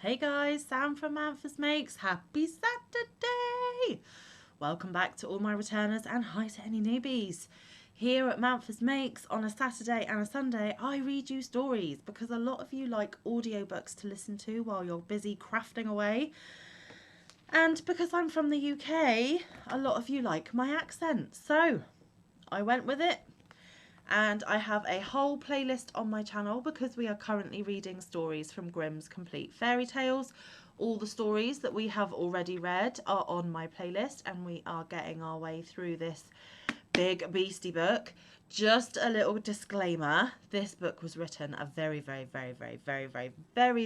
Hey guys, Sam from Manfa's Makes. Happy Saturday! Welcome back to all my returners and hi to any newbies. Here at Manfa's Makes on a Saturday and a Sunday, I read you stories because a lot of you like audiobooks to listen to while you're busy crafting away. And because I'm from the UK, a lot of you like my accent. So I went with it. And I have a whole playlist on my channel because we are currently reading stories from Grimm's Complete Fairy Tales. All the stories that we have already read are on my playlist and we are getting our way through this big beastie book. Just a little disclaimer, this book was written a very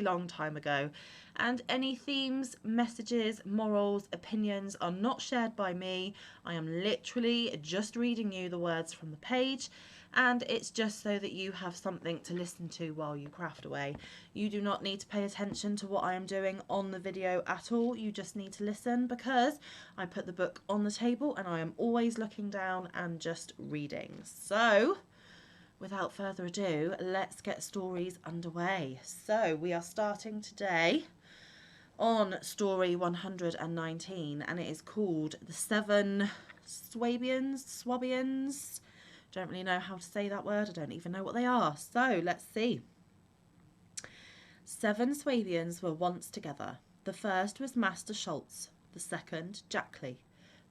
long time ago, and any themes, messages, morals, opinions are not shared by me. I am literally just reading you the words from the page, and it's just so that you have something to listen to while you craft away. You do not need to pay attention to what I am doing on the video at all. You just need to listen because I put the book on the table and I am always looking down and just reading. So without further ado, let's get stories underway. So we are starting today on story 119 and it is called The Seven Swabians. Don't really know how to say that word. I don't even know what they are. So let's see. 7 Swabians were once together. The first was Master Schultz, the second Jackley,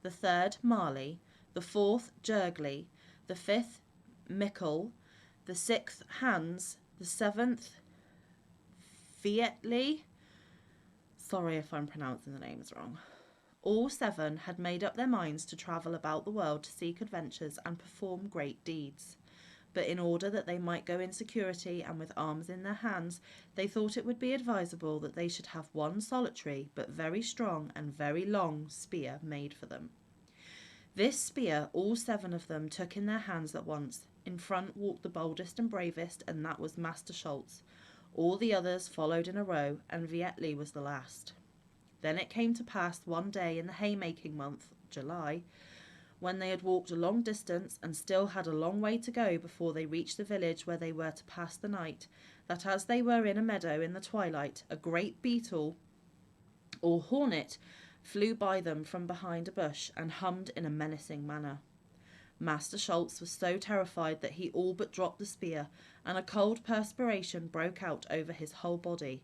the third Marley, the fourth Jurgly, the fifth Mickle, the sixth Hans, the seventh Vietly. Sorry if I'm pronouncing the names wrong. All 7 had made up their minds to travel about the world to seek adventures and perform great deeds. But in order that they might go in security and with arms in their hands, they thought it would be advisable that they should have one solitary, but very strong and very long spear made for them. This spear all 7 of them took in their hands at once. In front walked the boldest and bravest, and that was Master Schultz. All the others followed in a row, and Vietli was the last. Then it came to pass one day in the haymaking month, July, when they had walked a long distance and still had a long way to go before they reached the village where they were to pass the night, that as they were in a meadow in the twilight, a great beetle or hornet flew by them from behind a bush and hummed in a menacing manner. Master Schultz was so terrified that he all but dropped the spear, and a cold perspiration broke out over his whole body.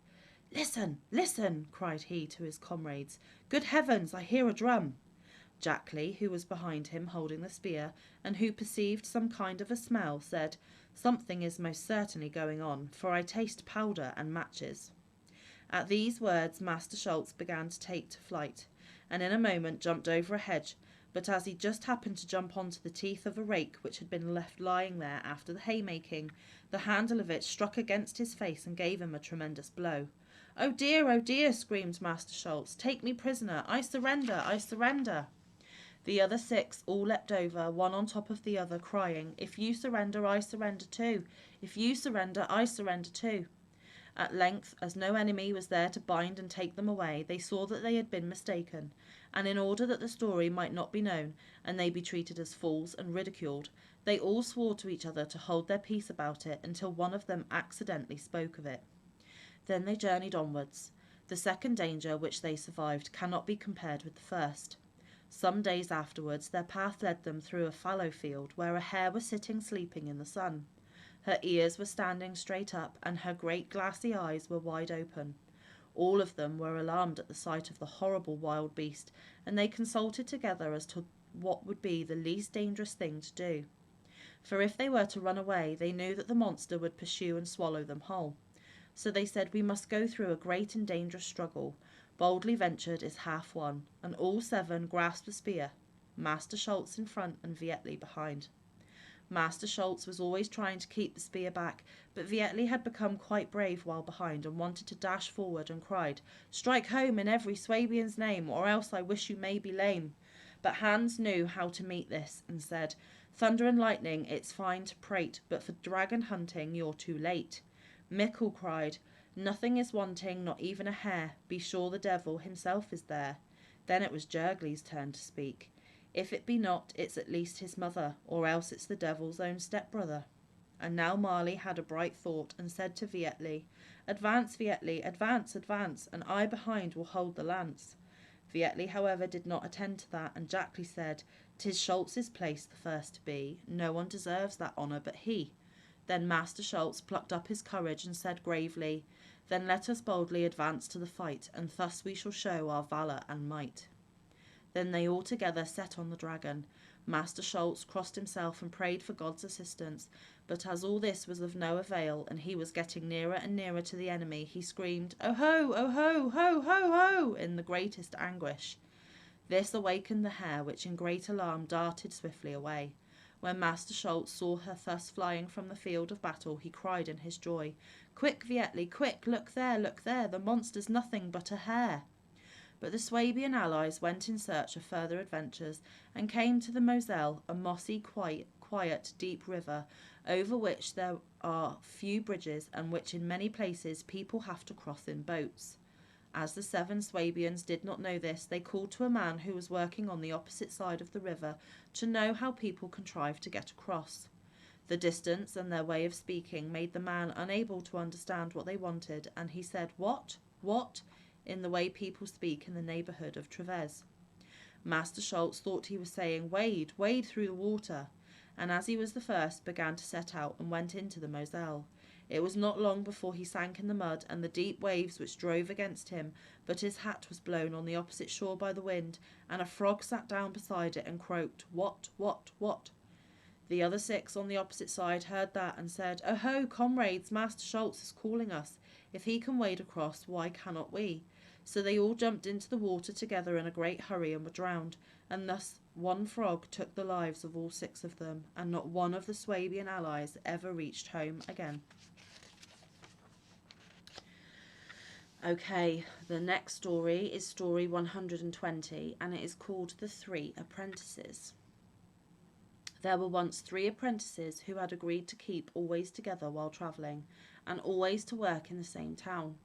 "Listen, listen," cried he to his comrades. "Good heavens, I hear a drum." Jackley, who was behind him holding the spear, and who perceived some kind of a smell, said, "Something is most certainly going on, for I taste powder and matches." At these words Master Schultz began to take to flight, and in a moment jumped over a hedge, but as he just happened to jump onto the teeth of a rake which had been left lying there after the haymaking, the handle of it struck against his face and gave him a tremendous blow. "Oh dear," screamed Master Schultz. "Take me prisoner. I surrender, I surrender." The other 6 all leapt over, one on top of the other, crying, "If you surrender, I surrender too. If you surrender, I surrender too." At length, as no enemy was there to bind and take them away, they saw that they had been mistaken, and in order that the story might not be known, and they be treated as fools and ridiculed, they all swore to each other to hold their peace about it until one of them accidentally spoke of it. Then they journeyed onwards. The second danger which they survived cannot be compared with the first. Some days afterwards their path led them through a fallow field where a hare was sitting sleeping in the sun. Her ears were standing straight up, and her great glassy eyes were wide open. All of them were alarmed at the sight of the horrible wild beast, and they consulted together as to what would be the least dangerous thing to do. For if they were to run away, they knew that the monster would pursue and swallow them whole. So they said, "We must go through a great and dangerous struggle. Boldly ventured is half won," and all 7 grasped the spear, Master Schultz in front and Vietli behind. Master Schultz was always trying to keep the spear back, but Vietli had become quite brave while behind and wanted to dash forward and cried, "Strike home in every Swabian's name, or else I wish you may be lame." But Hans knew how to meet this and said, "Thunder and lightning, it's fine to prate, but for dragon hunting you're too late." Mickle cried, "Nothing is wanting, not even a hare. Be sure the devil himself is there." Then it was Jurgly's turn to speak. "If it be not, it's at least his mother, or else it's the devil's own stepbrother." And now Marley had a bright thought and said to Vietli, Advance, Vietli, advance, advance, and I behind will hold the lance. Vietli, however, did not attend to that, and Jackley said, "'Tis Schultz's place the first to be. No one deserves that honour but he." Then Master Schultz plucked up his courage and said gravely, "Then let us boldly advance to the fight, and thus we shall show our valour and might." Then they all together set on the dragon. Master Schultz crossed himself and prayed for God's assistance, but as all this was of no avail, and he was getting nearer and nearer to the enemy, he screamed, "Oh ho, oh ho, ho, ho, ho," in the greatest anguish. This awakened the hare, which in great alarm darted swiftly away. When Master Schultz saw her thus flying from the field of battle, he cried in his joy, "Quick, Vietli, quick, look there, the monster's nothing but a hare." But the Swabian allies went in search of further adventures, and came to the Moselle, a mossy, quiet, deep river, over which there are few bridges, and which in many places people have to cross in boats. As the 7 Swabians did not know this, they called to a man who was working on the opposite side of the river to know how people contrived to get across. The distance and their way of speaking made the man unable to understand what they wanted, and he said, "What? What?" in the way people speak in the neighbourhood of Treves. Master Schultz thought he was saying, "Wade, wade through the water," and as he was the first, began to set out and went into the Moselle. It was not long before he sank in the mud and the deep waves which drove against him, but his hat was blown on the opposite shore by the wind, and a frog sat down beside it and croaked, "What, what, what?" The other 6 on the opposite side heard that and said, "Oh ho, comrades, Master Schultz is calling us. If he can wade across, why cannot we?" So they all jumped into the water together in a great hurry and were drowned, and thus one frog took the lives of all 6 of them, and not one of the Swabian allies ever reached home again. Okay, the next story is story 120, and it is called The 3 Apprentices. There were once 3 apprentices who had agreed to keep always together while travelling, and always to work in the same town.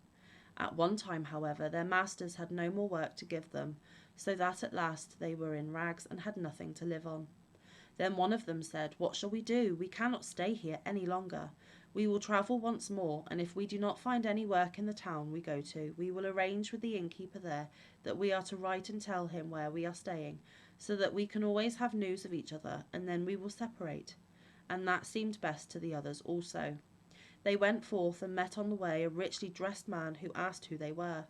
At one time, however, their masters had no more work to give them, so that at last they were in rags and had nothing to live on. Then one of them said, "What shall we do? We cannot stay here any longer. We will travel once more, and if we do not find any work in the town we go to, we will arrange with the innkeeper there that we are to write and tell him where we are staying, so that we can always have news of each other, and then we will separate." And that seemed best to the others also. They went forth and met on the way a richly dressed man who asked who they were.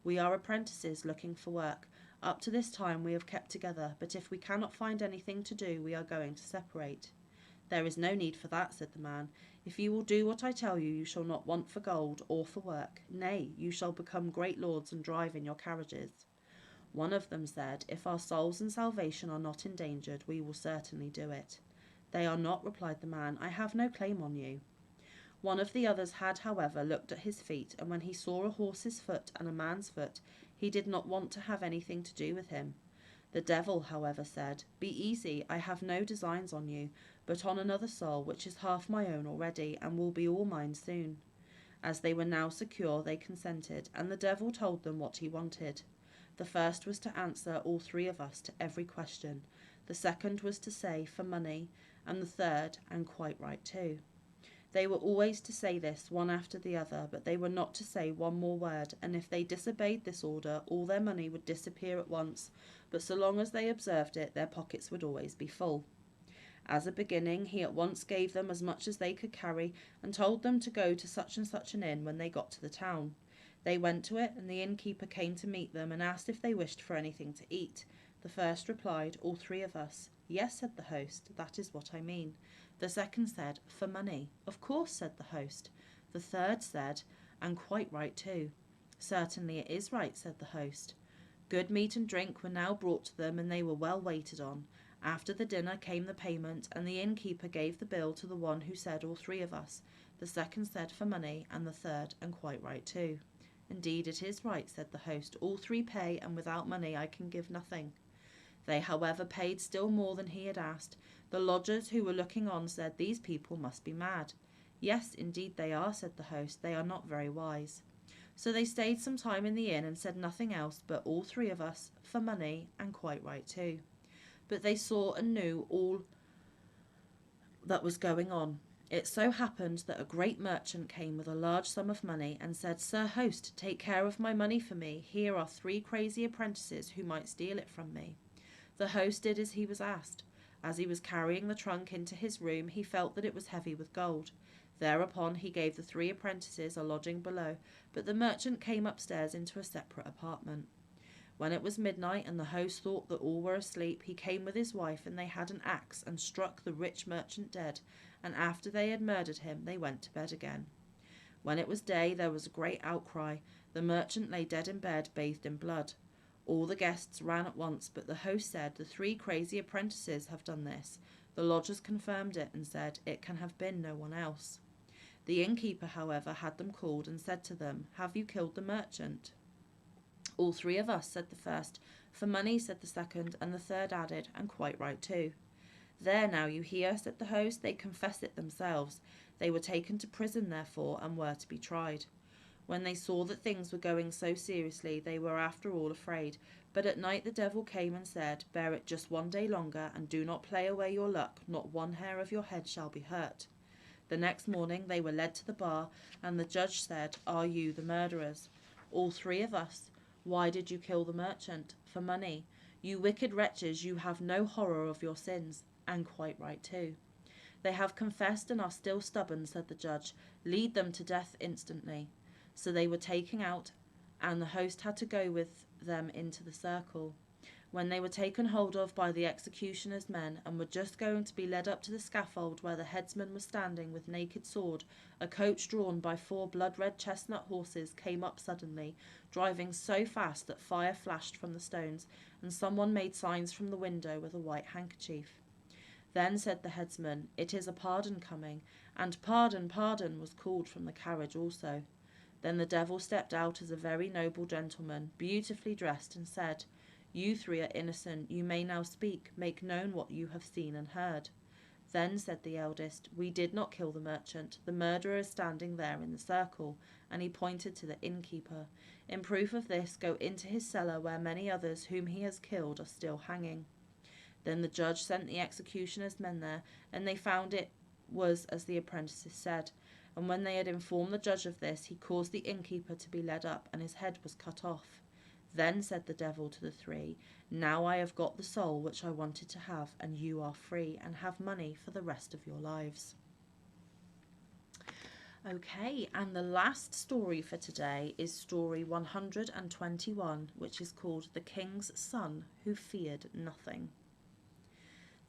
"We are apprentices looking for work. Up to this time we have kept together, but if we cannot find anything to do, we are going to separate." "There is no need for that," said the man. "If you will do what I tell you, you shall not want for gold or for work. Nay, you shall become great lords and drive in your carriages." One of them said, "If our souls and salvation are not endangered, we will certainly do it." "They are not," replied the man. "I have no claim on you." One of the others had, however, looked at his feet, and when he saw a horse's foot and a man's foot, he did not want to have anything to do with him. The devil, however, said, "Be easy, I have no designs on you, but on another soul, which is half my own already, and will be all mine soon." As they were now secure, they consented, and the devil told them what he wanted. The first was to answer all 3 of us to every question. The second was to say, "For money," and the third, "And quite right too." They were always to say this, one after the other, but they were not to say one more word, and if they disobeyed this order, all their money would disappear at once, but so long as they observed it, their pockets would always be full. As a beginning, he at once gave them as much as they could carry, and told them to go to such and such an inn when they got to the town. They went to it, and the innkeeper came to meet them, and asked if they wished for anything to eat. The first replied, "All 3 of us." "Yes," said the host, "that is what I mean." The second said, "For money." "Of course," said the host. The third said, "And quite right too." "Certainly it is right," said the host. Good meat and drink were now brought to them, and they were well waited on. After the dinner came the payment, and the innkeeper gave the bill to the one who said, "All 3 of us." The second said, "For money," and the third, "And quite right too." "Indeed it is right," said the host. "All 3 pay, and without money I can give nothing." They, however, paid still more than he had asked. The lodgers who were looking on said, "These people must be mad." "Yes, indeed they are," said the host. "They are not very wise." So they stayed some time in the inn and said nothing else but "All 3 of us, for money, and quite right too." But they saw and knew all that was going on. It so happened that a great merchant came with a large sum of money and said, "Sir host, take care of my money for me. Here are 3 crazy apprentices who might steal it from me." The host did as he was asked. As he was carrying the trunk into his room, he felt that it was heavy with gold. Thereupon he gave the 3 apprentices a lodging below, but the merchant came upstairs into a separate apartment. When it was midnight and the host thought that all were asleep, he came with his wife, and they had an axe and struck the rich merchant dead, and after they had murdered him, they went to bed again. When it was day, there was a great outcry. The merchant lay dead in bed, bathed in blood. All the guests ran at once, but the host said, "The 3 crazy apprentices have done this." The lodgers confirmed it and said, "It can have been no one else." The innkeeper, however, had them called and said to them, "Have you killed the merchant?" "All 3 of us," said the first. "For money," said the second, and the third added, "And quite right too." "There now, you hear," said the host, "they confess it themselves. They were taken to prison, therefore, and were to be tried." When they saw that things were going so seriously, they were after all afraid. But at night the devil came and said, "Bear it just 1 day longer, and do not play away your luck. Not 1 hair of your head shall be hurt." The next morning they were led to the bar, and the judge said, "Are you the murderers?" "All 3 of us." "Why did you kill the merchant?" "For money." "You wicked wretches, you have no horror of your sins." "And quite right too." "They have confessed and are still stubborn," said the judge. "Lead them to death instantly." So they were taken out, and the host had to go with them into the circle. When they were taken hold of by the executioner's men, and were just going to be led up to the scaffold where the headsman was standing with naked sword, a coach drawn by 4 blood-red chestnut horses came up suddenly, driving so fast that fire flashed from the stones, and someone made signs from the window with a white handkerchief. Then said the headsman, "It is a pardon coming," and "Pardon, pardon," was called from the carriage also. Then the devil stepped out as a very noble gentleman, beautifully dressed, and said, "You 3 are innocent. You may now speak. Make known what you have seen and heard." Then said the eldest, "We did not kill the merchant. The murderer is standing there in the circle," and he pointed to the innkeeper. "In proof of this, go into his cellar where many others whom he has killed are still hanging." Then the judge sent the executioner's men there, and they found it was as the apprentices said. And when they had informed the judge of this, he caused the innkeeper to be led up, and his head was cut off. Then said the devil to the 3, "Now I have got the soul which I wanted to have, and you are free, and have money for the rest of your lives." Okay, and the last story for today is story 121, which is called "The King's Son Who Feared Nothing."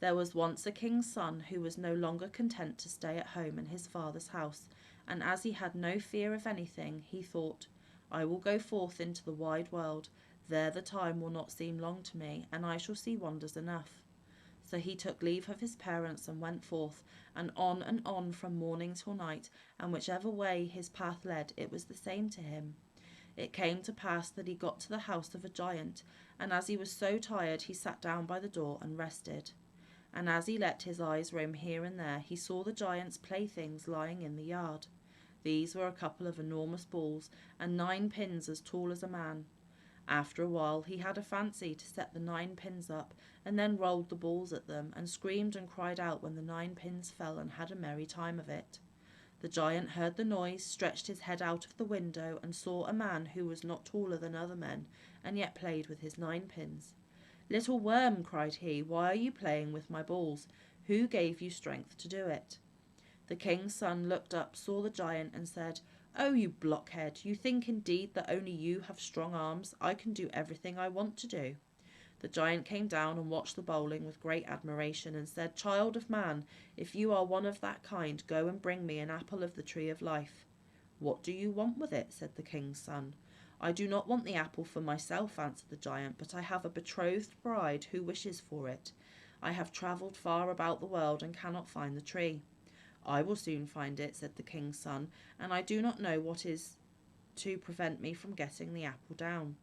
There was once a king's son who was no longer content to stay at home in his father's house, and as he had no fear of anything, he thought, "I will go forth into the wide world. There the time will not seem long to me, and I shall see wonders enough." So he took leave of his parents and went forth, and on from morning till night, and whichever way his path led, it was the same to him. It came to pass that he got to the house of a giant, and as he was so tired, he sat down by the door and rested. And as he let his eyes roam here and there, he saw the giant's playthings lying in the yard. These were a couple of enormous balls, and 9 pins as tall as a man. After a while he had a fancy to set the 9 pins up, and then rolled the balls at them, and screamed and cried out when the 9 pins fell, and had a merry time of it. The giant heard the noise, stretched his head out of the window, and saw a man who was not taller than other men, and yet played with his 9 pins. "Little worm," cried he, "why are you playing with my balls? Who gave you strength to do it?" The king's son looked up, saw the giant, and said, "Oh, you blockhead, you think indeed that only you have strong arms? I can do everything I want to do." The giant came down and watched the bowling with great admiration, and said, "Child of man, if you are one of that kind, go and bring me an apple of the tree of life." "What do you want with it?" said the king's son. "I do not want the apple for myself," answered the giant, "but I have a betrothed bride who wishes for it. I have travelled far about the world and cannot find the tree." "I will soon find it," said the king's son, "and I do not know what is to prevent me from getting the apple down."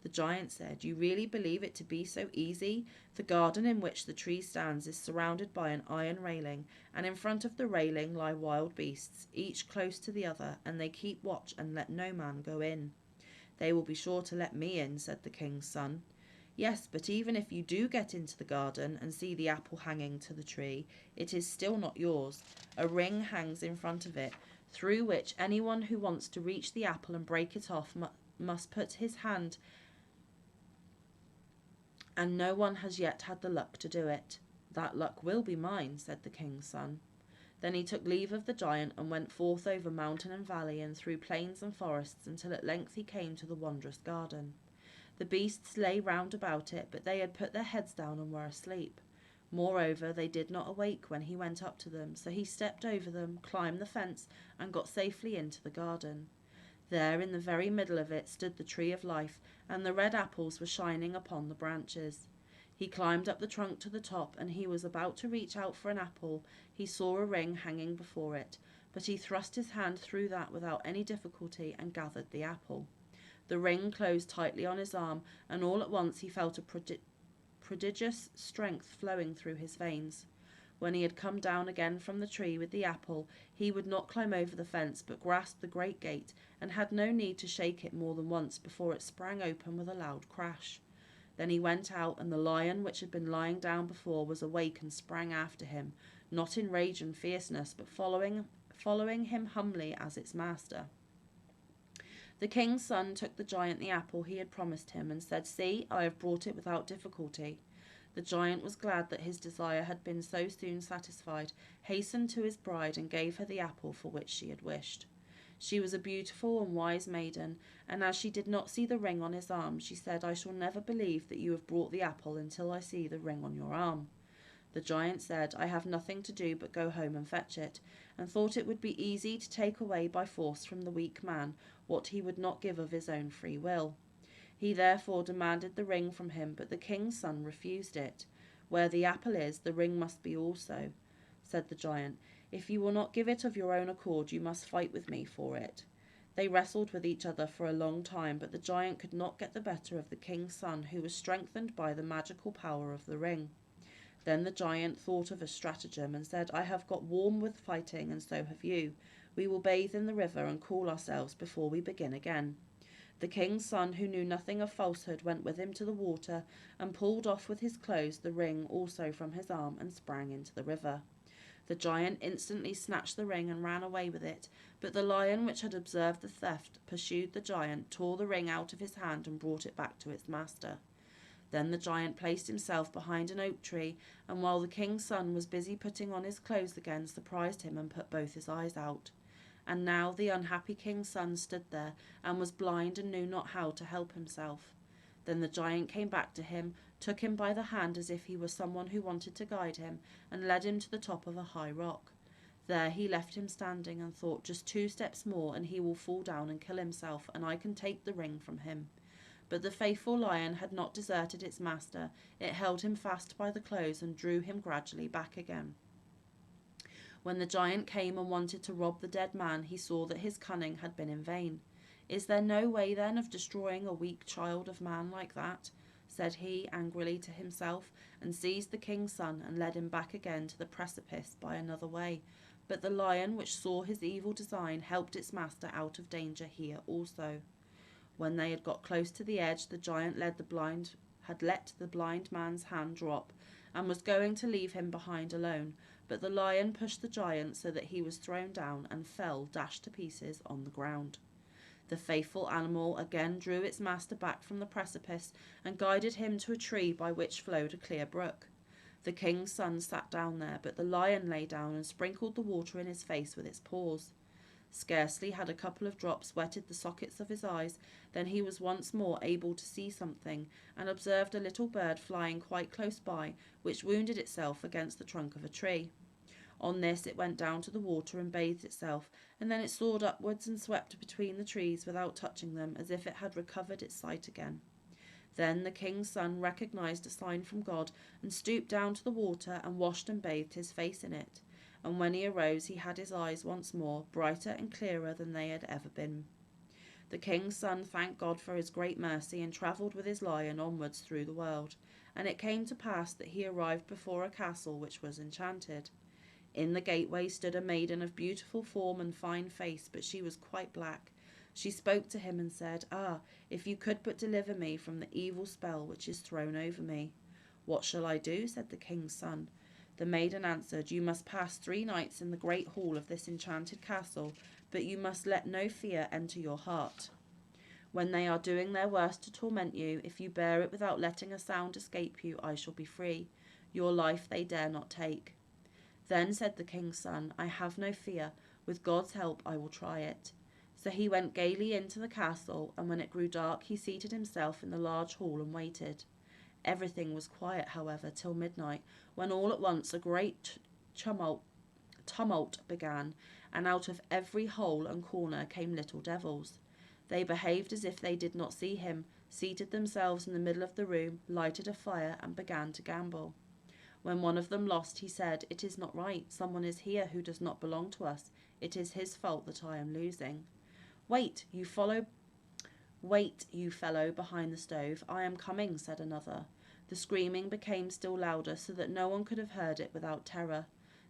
The giant said, "You really believe it to be so easy? The garden in which the tree stands is surrounded by an iron railing, and in front of the railing lie wild beasts, each close to the other, and they keep watch and let no man go in." "They will be sure to let me in," said the king's son. Yes, but even if you do get into the garden and see the apple hanging to the tree, it is still not yours. A ring hangs in front of it, through which anyone who wants to reach the apple and break it off must put his hand, and no one has yet had the luck to do it. That luck will be mine, said the king's son. Then he took leave of the giant and went forth over mountain and valley and through plains and forests until at length he came to the wondrous garden. The beasts lay round about it, but they had put their heads down and were asleep. Moreover, they did not awake when he went up to them, so he stepped over them, climbed the fence, and got safely into the garden. There, in the very middle of it, stood the tree of life, and the red apples were shining upon the branches. He climbed up the trunk to the top, and he was about to reach out for an apple. He saw a ring hanging before it, but he thrust his hand through that without any difficulty and gathered the apple. The ring closed tightly on his arm, and all at once he felt a prodigious strength flowing through his veins. When he had come down again from the tree with the apple, he would not climb over the fence, but grasped the great gate, and had no need to shake it more than once before it sprang open with a loud crash. Then he went out, and the lion, which had been lying down before, was awake and sprang after him, not in rage and fierceness, but following him humbly as its master. The king's son took the giant the apple he had promised him, and said, "See, I have brought it without difficulty." The giant was glad that his desire had been so soon satisfied, hastened to his bride, and gave her the apple for which she had wished. She was a beautiful and wise maiden, and as she did not see the ring on his arm, she said, "I shall never believe that you have brought the apple until I see the ring on your arm." The giant said, "I have nothing to do but go home and fetch it," and thought it would be easy to take away by force from the weak man what he would not give of his own free will. He therefore demanded the ring from him, but the king's son refused it. "Where the apple is, the ring must be also," said the giant. "If you will not give it of your own accord, you must fight with me for it." They wrestled with each other for a long time, but the giant could not get the better of the king's son, who was strengthened by the magical power of the ring. Then the giant thought of a stratagem and said, "I have got warm with fighting, and so have you. We will bathe in the river and cool ourselves before we begin again." The king's son, who knew nothing of falsehood, went with him to the water and pulled off with his clothes the ring also from his arm and sprang into the river. The giant instantly snatched the ring and ran away with it, but the lion, which had observed the theft, pursued the giant, tore the ring out of his hand and brought it back to its master. Then the giant placed himself behind an oak tree, and while the king's son was busy putting on his clothes again, surprised him and put both his eyes out. And now the unhappy king's son stood there, and was blind and knew not how to help himself. Then the giant came back to him, took him by the hand as if he were someone who wanted to guide him, and led him to the top of a high rock. There he left him standing, and thought, "Just 2 steps more and he will fall down and kill himself, and I can take the ring from him." But the faithful lion had not deserted its master. It held him fast by the clothes and drew him gradually back again. When the giant came and wanted to rob the dead man, he saw that his cunning had been in vain. "Is there no way then of destroying a weak child of man like that?" said he angrily to himself, and seized the king's son and led him back again to the precipice by another way. But the lion, which saw his evil design, helped its master out of danger here also. When they had got close to the edge, the giant had let the blind man's hand drop, and was going to leave him behind alone, but the lion pushed the giant so that he was thrown down and fell, dashed to pieces, on the ground. The faithful animal again drew its master back from the precipice and guided him to a tree by which flowed a clear brook. The king's son sat down there, but the lion lay down and sprinkled the water in his face with its paws. Scarcely had a couple of drops wetted the sockets of his eyes than he was once more able to see something, and observed a little bird flying quite close by, which wounded itself against the trunk of a tree. On this it went down to the water and bathed itself, and then it soared upwards and swept between the trees without touching them, as if it had recovered its sight again. Then the king's son recognised a sign from God, and stooped down to the water and washed and bathed his face in it. And when he arose, he had his eyes once more, brighter and clearer than they had ever been. The king's son thanked God for his great mercy, and travelled with his lion onwards through the world. And it came to pass that he arrived before a castle which was enchanted. In the gateway stood a maiden of beautiful form and fine face, but she was quite black. She spoke to him and said, "Ah, if you could but deliver me from the evil spell which is thrown over me." "What shall I do?" said the king's son. The maiden answered, "You must pass 3 nights in the great hall of this enchanted castle, but you must let no fear enter your heart. When they are doing their worst to torment you, if you bear it without letting a sound escape you, I shall be free. Your life they dare not take." Then said the king's son, "I have no fear. With God's help I will try it." So he went gaily into the castle, and when it grew dark he seated himself in the large hall and waited. Everything was quiet, however, till midnight, when all at once a great tumult began, and out of every hole and corner came little devils. They behaved as if they did not see him, seated themselves in the middle of the room, lighted a fire, and began to gamble. When one of them lost, he said, "It is not right. Someone is here who does not belong to us. It is his fault that I am losing." Wait, you fellow behind the stove. I am coming," said another. The screaming became still louder, so that no one could have heard it without terror.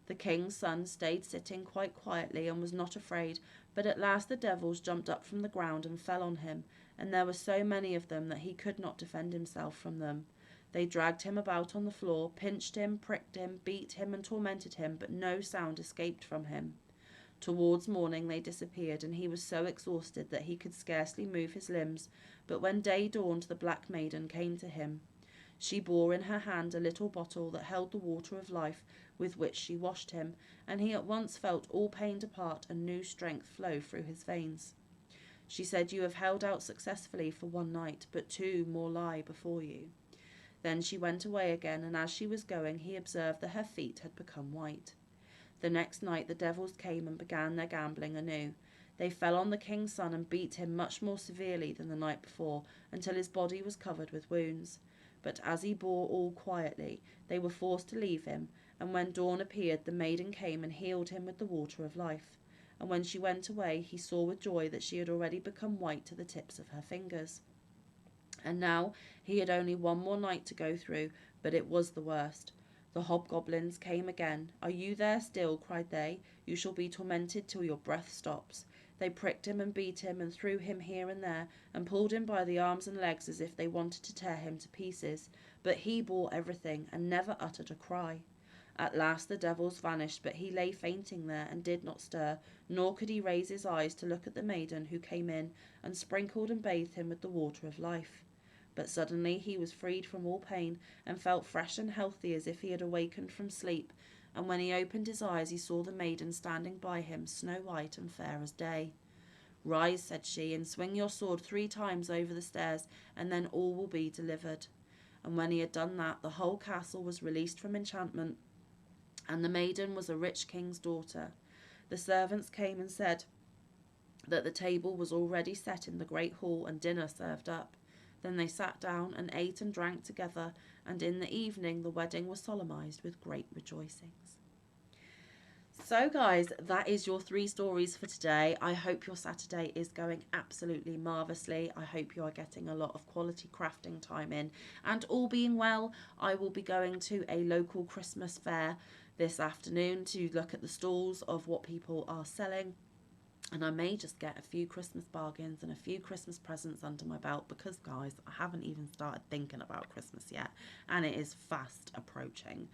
The king's son stayed sitting quite quietly and was not afraid, but at last the devils jumped up from the ground and fell on him, and there were so many of them that he could not defend himself from them. They dragged him about on the floor, pinched him, pricked him, beat him and tormented him, but no sound escaped from him. Towards morning they disappeared, and he was so exhausted that he could scarcely move his limbs, but when day dawned the black maiden came to him. She bore in her hand a little bottle that held the water of life, with which she washed him, and he at once felt all pain depart and new strength flow through his veins. She said, "You have held out successfully for 1 night, but 2 more lie before you." Then she went away again, and as she was going he observed that her feet had become white. The next night the devils came and began their gambling anew. They fell on the king's son and beat him much more severely than the night before, until his body was covered with wounds. But as he bore all quietly, they were forced to leave him, and when dawn appeared the maiden came and healed him with the water of life. And when she went away he saw with joy that she had already become white to the tips of her fingers. And now he had only 1 more night to go through, but it was the worst. The hobgoblins came again. "Are you there still?" cried they. "You shall be tormented till your breath stops." They pricked him and beat him and threw him here and there, and pulled him by the arms and legs as if they wanted to tear him to pieces. But he bore everything, and never uttered a cry. At last the devils vanished, but he lay fainting there, and did not stir, nor could he raise his eyes to look at the maiden who came in, and sprinkled and bathed him with the water of life. But suddenly he was freed from all pain, and felt fresh and healthy as if he had awakened from sleep, and when he opened his eyes he saw the maiden standing by him, snow white and fair as day. "Rise," said she, "and swing your sword 3 times over the stairs, and then all will be delivered." And when he had done that, the whole castle was released from enchantment, and the maiden was a rich king's daughter. The servants came and said that the table was already set in the great hall, and dinner served up. Then they sat down and ate and drank together, and in the evening the wedding was solemnized with great rejoicings. So guys, that is your 3 stories for today. I hope your Saturday is going absolutely marvellously. I hope you are getting a lot of quality crafting time in, and all being well, I will be going to a local Christmas fair this afternoon to look at the stalls of what people are selling. And I may just get a few Christmas bargains and a few Christmas presents under my belt, because, guys, I haven't even started thinking about Christmas yet, and it is fast approaching.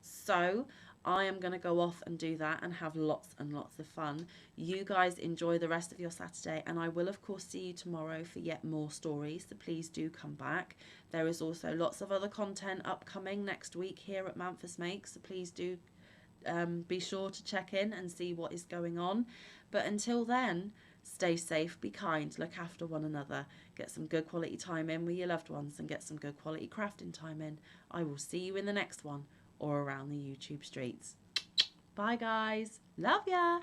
So I am going to go off and do that and have lots and lots of fun. You guys enjoy the rest of your Saturday, and I will, of course, see you tomorrow for yet more stories, so please do come back. There is also lots of other content upcoming next week here at Manfa Makes, so please do be sure to check in and see what is going on. But until then, stay safe, be kind, look after one another, get some good quality time in with your loved ones, and get some good quality crafting time in. I will see you in the next one, or around the YouTube streets. Bye guys, love ya.